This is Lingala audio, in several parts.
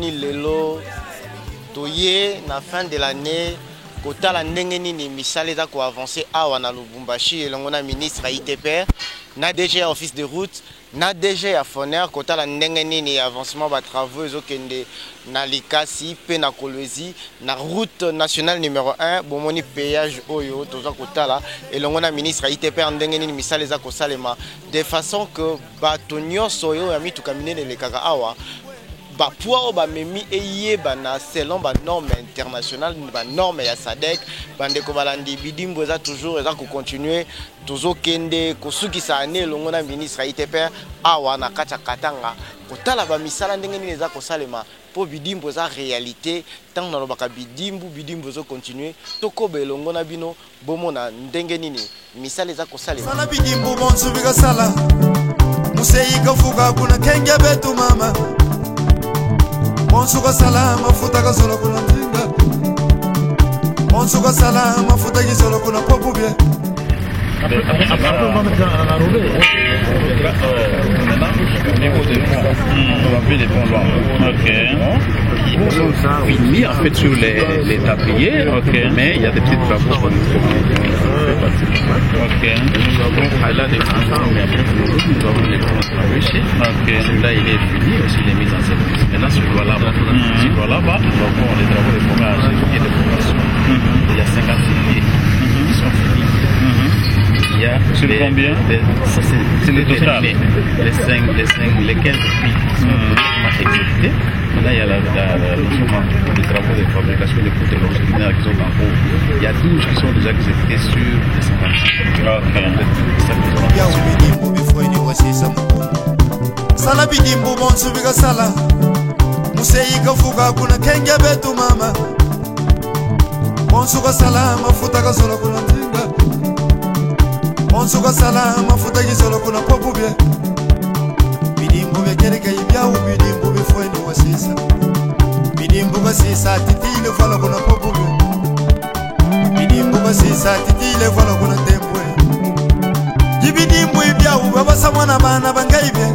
Lelo toye na fin de l'année kotala ndenge nini misala eza ko avancer awa na Lubumbashi elongo na ministre ITPR na DG office de route na DG ya Foner kotala ndenge nini avancement ba travaux ezokende na Likasi pe na Kolwezi na route nationale numéro 1 bomoni péage oyo toza kotala elongo na ministre ITPR ndenge nini misala eza ko salema de façon que bato nyonso oyo ya mituka minene lekaka awa ba poids ba memi eye bana selon ba norme internationale ba norme ya SADC bande ko balandi bidimbo za toujours eza ko continuer tozo kende ko sukisa ane longo na ministre ITPR awa na kata katanga kotala ba misala ndenge nini eza ko salema po bidimbo za réalité tant na lobaka bidimbo zo continuer toko belongo na bino bomona ndenge nini misala eza ko salema sala bidimbo bonsu biga sala musei ka fuka kuna kenge betu mama Bonsuka salama futa ka solo kuna tinga Bonsuka salama futa ki solo kuna popubie Après, on va mettre la roulée. On va appeler les ponts noirs. Ok. Ils sont mis en fait sur les tabliers, mais il y a des petites travaux. Ok. Nous avons là des enfants, mais après, nous avons les ponts ici. Celui-là, il est fini, aussi il est mis en service. Maintenant, celui-là là-bas, nous avons les travaux de forage et de formation. Il y a 50 filiers qui sont finis. Il y a sur combien? Ça c'est le total. Les 15 puits sont exécutés. Là il y a les travaux de fabrication des protéines ordinaires qui sont en cours. Il y a 12 qui sont déjà exécutés sur les 56. Sala bidimbo bonsu biga sala musei ka fuka kuna kenge betu mama bonsu ka sala mafuta ka solo kuna tinga Bonsuka salama futa kisolo kuna popubie Bidimbo bekereka ibiao bidimbo befweni wasisa Bidimbo basisa titile fala kuna popubie Bidimbo basisa titile fala kuna tembwe Bidimbo ibiao babasa mwana bana bangaibye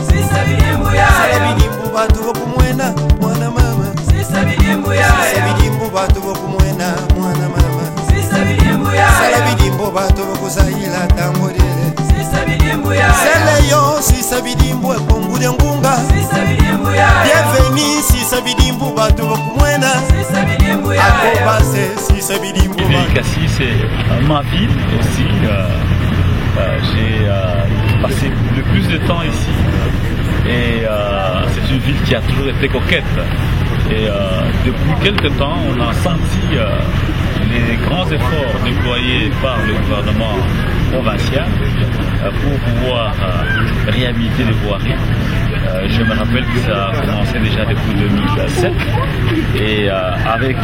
Sisa bidimbo ya Sala bidimbo batu bokumwena mwana mama Sisa bidimbo ya Sala bidimbo batu bokumwena mwana mama Sisa bidimbo ya Sala bidimbo batu bokuzaila tambodele Sisa bidimbo ya Sele yo sisa bidimbo ekongule ngunga Sisa bidimbo ya Bienvenue sisa bidimbo batu bokumwena Sisa bidimbo ya Akobase sisa bidimbo Likasi c'est ma ville aussi. J'ai passé le plus de temps ici et c'est une ville qui a toujours été coquette. Et depuis quelque temps, on a senti les grands efforts déployés par le gouvernement provincial pour pouvoir réhabiliter les voiries. Je me rappelle que ça a commencé déjà depuis 2007 et avec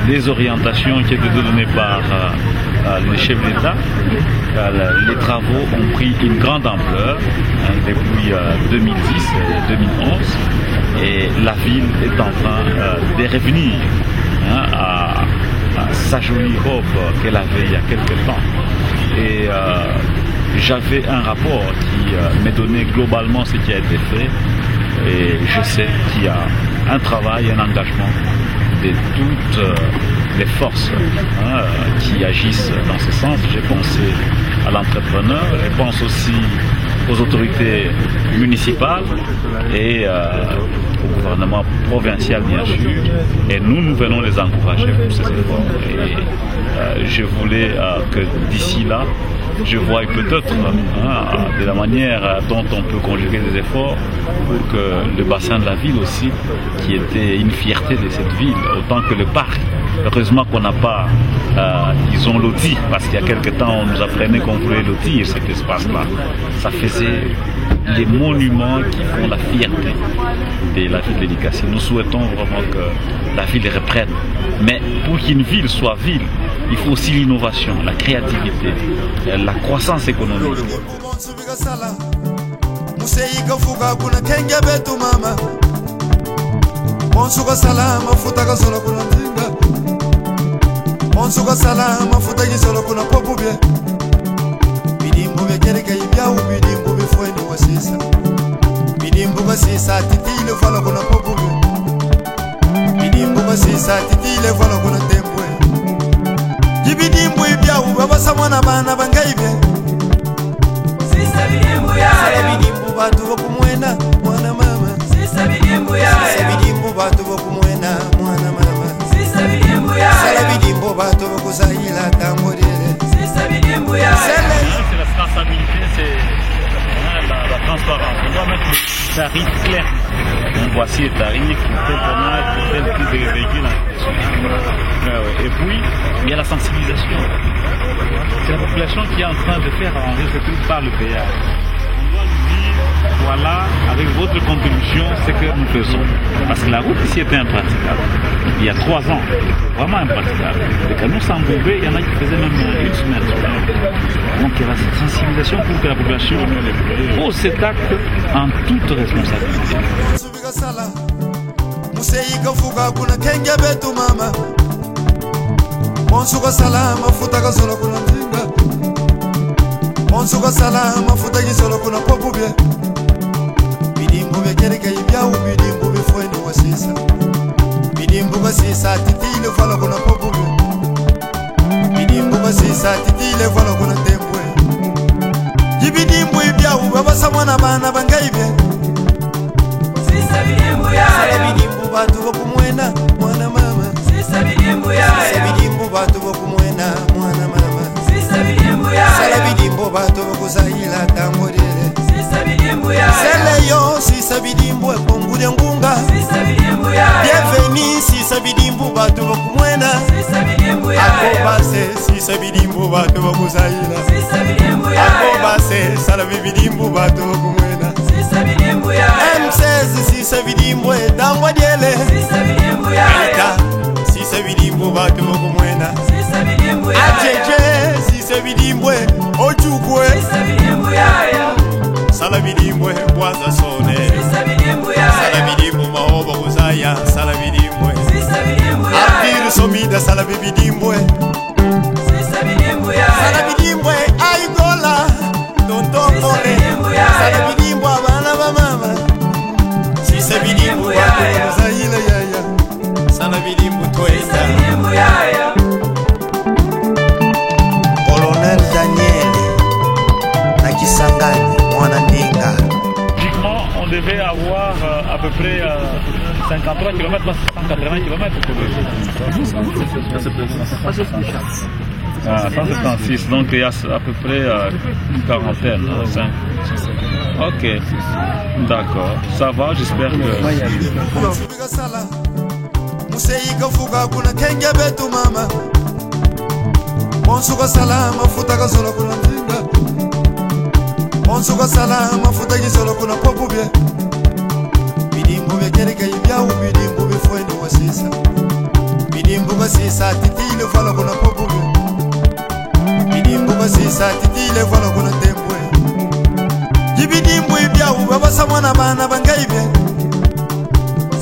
des orientations qui étaient données par le chef d'État, les travaux ont pris une grande ampleur depuis 2010-2011 et la ville est en train de revenir à sa jolie robe qu'elle avait il y a quelques temps. Et j'avais un rapport qui me donnait globalement ce qui a été fait et je sais qu'il y a un travail, un engagement de toutes les forces qui agissent dans ce sens. J'ai pensé à l'entrepreneur, je pense aussi aux autorités municipales et au gouvernement provincial bien sûr. Et nous venons les encourager pour ces efforts. Et je voulais que d'ici là, je vois peut-être de la manière dont on peut conjuguer des efforts pour que le bassin de la ville aussi, qui était une fierté de cette ville, autant que le parc. Heureusement qu'on n'a pas, ils ont loti, parce qu'il y a quelque temps on nous apprenait qu'on voulait lotir cet espace-là. Ça faisait les monuments qui font la fierté de la ville de Likasi. Nous souhaitons vraiment que la ville reprenne. Mais pour qu'une ville soit ville, il faut aussi l'innovation, la créativité, la croissance économique. Bonsuka salama futa ka solo kuna tinga Bonsuka salama futa ki solo kuna popubie Bidimbo bekereka ibiao bidimbo befweni wasisa Bidimbo basisa titile vala kuna popube bidimbu basisa titile vala kuna tembwe jibidimbu ibya ubabasa mwana bana bangaibe Sisa bidimbu ya bidimbu batu bokumwena mwana mama Sisa bidimbu ya bidimbu batu bokumwena mwana mama Sisa bidimbu ya bidimbu batu bokusahila tamborele Sisa bidimbu ya C'est la traçabilité, c'est la transparence. On doit mettre les tarifs clairs. Donc voici les tarifs, tel tonnage, tel type de véhicule. Et puis, il y a la sensibilisation. C'est la population qui est en train de faire arranger ce truc par le péage. On doit lui dire, voilà, avec votre contribution, c'est que nous faisons. Parce que la route ici était impraticable. Il y a 3 ans, vraiment impraticable. Les camions s'embourbaient, il y en a qui faisaient même une semaine. Donc il y a la sensibilisation pour que la population pose cet acte en toute responsabilité. Museyika fuka kuna kenge betu mama Monsuka salama futa kasolo kuna mzinga Monsuka salama futa kisolo kuna popubye Bidimbu bekereka ibyawu bidimbu befweni wasisa Bidimbu basisa titile vala kuna popubye Bidimbu basisa titile vala kuna tembwe Jibidimbu ibyawu babasa mwana bana bangaibe Sisa bidimbu ya bidimbu batu bokumwena mwana mama Sisa bidimbu ya bidimbu batu bokumwena mwana mama Sisa bidimbu ya bidimbu batu bokusahila tamborele Sisa bidimbu ya seleyo sisa bidimbu ekongulya ngunga Sisa bidimbu ya bienveni sisa bidimbu batu bokumwena Sisa bidimbu ya akobase sisa bidimbu batu bokusahila Sisa bidimbu ya akobase sala bidimbu batu bokumwena Sisa bidimbu ya M16 sisa bidimbu edangwa diele Sisa bidimbu ya Aita sisa bidimbu batu bokumwena Sisa bidimbu ya ajeje sisa bidimbu ojukwe Sisa bidimbu ya sala bidimbu bwaza sone Sisa bidimbu ya sala bidimbu maoba kuzaya sala bidimbu Sisa bidimbu ya Artir somida sala bidimbu Sisa bidimbu ya sala bidimbu aigola tontokole sala bidimbu abana ba mama sisa bidimbu batu kuzayila yaya sala bidimbu twesa bidimbu ya Colonel Daniel Nakisangani Mwana Ndinga. Logiquement, on devait avoir à peu près 53 km, 180 km pour Ah, 176, donc il y a à peu près une quarantaine. 5. Ok, d'accord, ça va, j'espère que... museyika fuka kuna kenge betu mama Monsuka salama futa kasolo kuna mzinga Monsuka salama futa kisolo kuna popubye Bidimbu bekereka ibyawu bidimbu befweni wasisa Bidimbu basisa titile vala kuna popubye Bidimbu basisa titile vala kuna tembwe Jibidimbu ibyawu babasa mwana bana bangaibe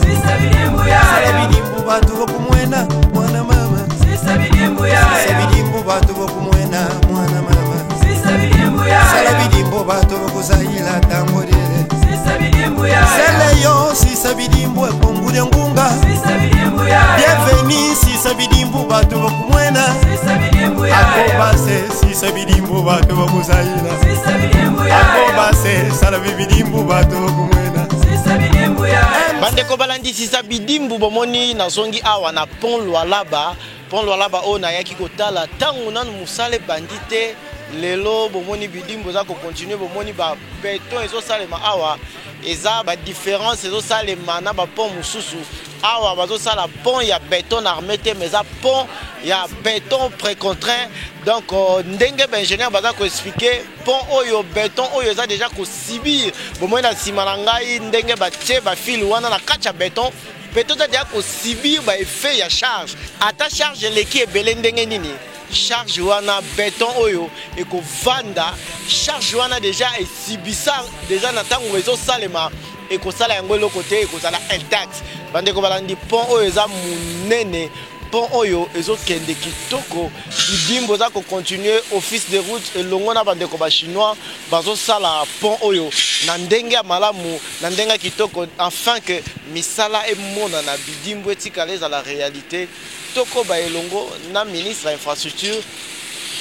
Sisa bidimbu ya bidimbu batu bokumwena mwana mama Sisa bidimbu ya bidimbu batu bokumwena mwana mama Sisa bidimbu ya bidimbu batu bokusahila tamborele Sisa bidimbu ya seleyo sisa bidimbu ekongulya ngunga Sisa bidimbu ya bienveni sisa bidimbu batu bokumwena Sisa bidimbu ya akobase sisa bidimbu batu bokusahila Sisa bidimbu ya akobase sala bidimbu batu bokumwena Sisa bidimbu ya Bandeko balandi sisa bidimbu bomoni nazongi awa na pont Lualaba. Pont Lualaba o na yaki kotala tangu nanu musale bandite lelo bomoni bidimbu za ko continuer bomoni ba beton ezo salema awa eza ba différence ezo salema na ba pont mususu awa bazo sala pont ya béton armé te mais za pont ya béton précontraint. Donc ndenge ba ingénieur baza ko expliquer pont oyo béton oyo eza déjà ko subir bomoni na sima na ngai ndenge ba tie ba fil wana na kacha béton peut-être déjà ko subir ba effet ya charge ata charge leki ebele ndenge nini charge wana béton oyo et ko vanda charge wana déjà esibisa déjà na tango ezo salema et ko sala yango le côté et ko sala intact bande ko balandi pont oyo eza munene pont oyo ezokende kitoko bidimbo za ko continuer office de route elongo na bandeko ba chinois bazosala pont oyo na ndenge ya malamu na ndenge ya kitoko afin que misala emona na bidimbo etikala eza la réalité toko ba elongo na ministre infrastructure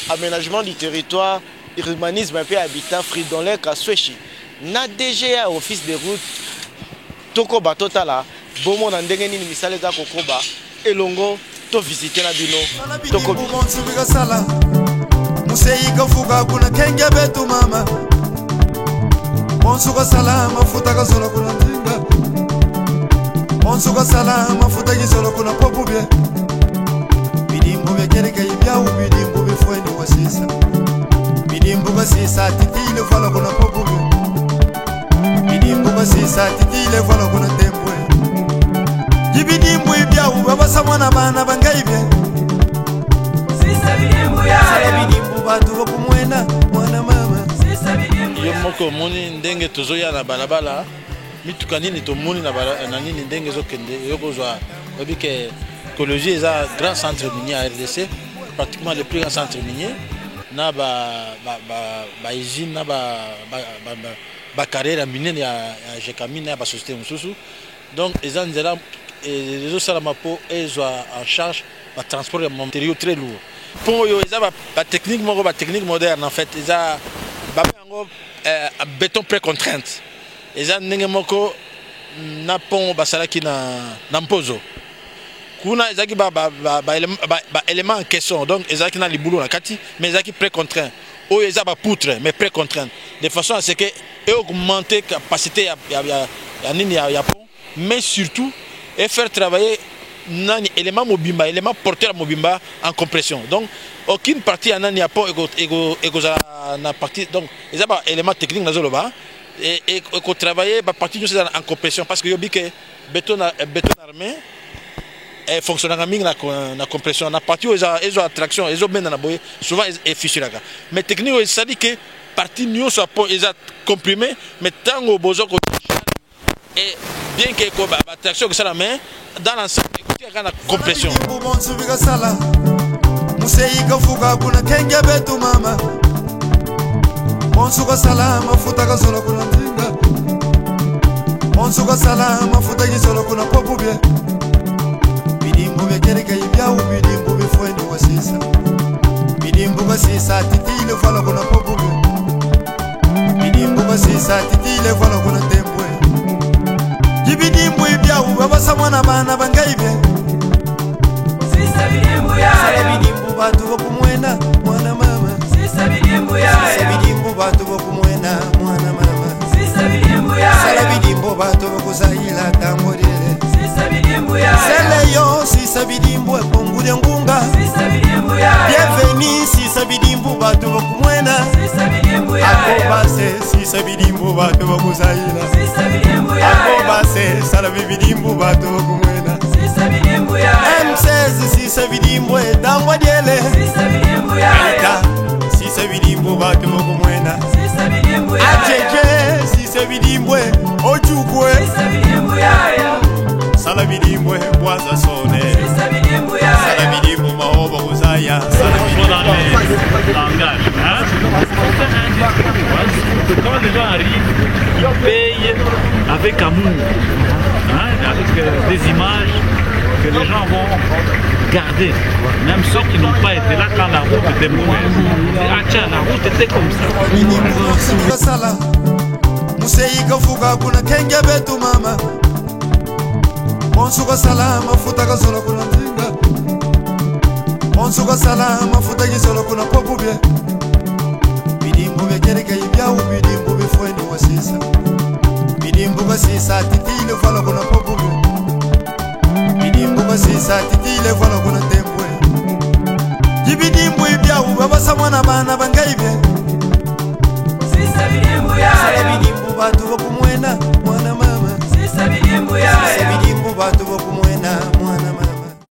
aménagement du territoire urbanisme et habitat Fridolin Kasweshi na DGA office de route toko ba totala bomo na ndenge nini misala za kokoba elongo to visiter na bino toko bonsubiga sala museika fuga kuna kenge betu mama bonsuga sala mafuta ka solo kuna tinga bonsuga sala mafuta ki solo kuna popubye bidimbo bekereka ibya ubidimbo befweni wasisa bidimbo basisa titile fala kuna popubye bidimbo basisa titile fala kuna tembwe Bidimbu ibya ubaba samwana bana bangaibe Sisa bidimbu ya bidimbu batu bakumwena mwana mama Sisa bidimbu yo moko moni ndenge tozoya na balabala mituka nini tomoni na nini ndenge ezokende yokozwa obike écologie eza grand centre minier à RDC pratiquement le plus grand centre minier na ba usine na ba carrière minière ya Jekamine na ba société mususu donc eza nzela les autres salamapo ils ont en charge le transport de matériaux très lourds. Pour eux, ils ont la technique moderne en fait. Ils ont un béton pré-contrainte. Ils ont un pont qui na mpozo. Kuna ils ont élément en question donc ils ont les boulots na kati mais ils ont pré-contraint. Eux ils ont poutre mais pré-contrainte. De façon à ce que augmenter la capacité ya pont mais surtout et faire travailler nani élément mobimba élément porteur mobimba en compression donc aucune partie en nani a pas na partie donc ils ont élément technique dans zoloba et qu'on travailler ba partie en compression parce que yobi que béton armé et fonctionne na compression na partie ils ont attraction ils ont ben na boye souvent est fissuré mais technique ça dit que partie nyo soit ils ont comprimé mais tango bozo ko et bien que la traction que ça la main dans l'ensemble il y a une compression museika fuga kuna kenge betu mama bonsuka sala mafuta ka solo kuna tinga bonsuka sala mafuta ki solo kuna popubye bidimbo bekereka ibya ubidimbo befweni wasisa bidimbo basisa titile fala kuna popubye bidimbo basisa titile fala kuna tembwe Bidimbu ibya ubaba samwana bana bangaibe Sisa bidimbu ya bidimbu batu bakumwena mwana mama Sisa bidimbu ya bidimbu batu bakumwena mwana mama Sisa bidimbu ya bidimbu batu bakuzaila tambodele Sisa bidimbu ya Seleyo sisa bidimbu ekongule ngunga Sisa bidimbu ya Bienvenue sisa bidimbu batu bakumwena Sisa bidimbu ya Akobase sisa bidimbu batu bakuzaila Sisa bidimbu ya Akobase sala bidimbu batu bakumwena Sisa bidimbu ya M16 sisa bidimbu tambodele Sisa bidimbu ya Alika sisa bidimbu batu bakumwena Sisa bidimbu ya Ajeje sisa bidimbu ojukwe Sisa bidimbu ya Sala bidimbu bwaza sone Sisa bidimbu ya Sala bidimbu maoba kuzaya Sala bidimbu langage. Quand les gens arrivent, ils payent avec amour, avec des images que les gens vont garder. Même ceux qui n'ont pas été là quand la route était mauvaise. Ah tiens, la route était comme ça. Museika fuga kuna kenge betu mama Bonsuka sala mafuta ka solo kuna tinga Bonsuka sala mafuta ki solo kuna popubye Bidimbo bekereka ibya ubidimbo befweni wasisa Bidimbo basisa titile fala kuna popubye Bidimbo basisa titile fala kuna tembwe Bidimbo ibya ubaba samwana bana bangaibe Sisa bidimbu ya bidimbu batu bakumwena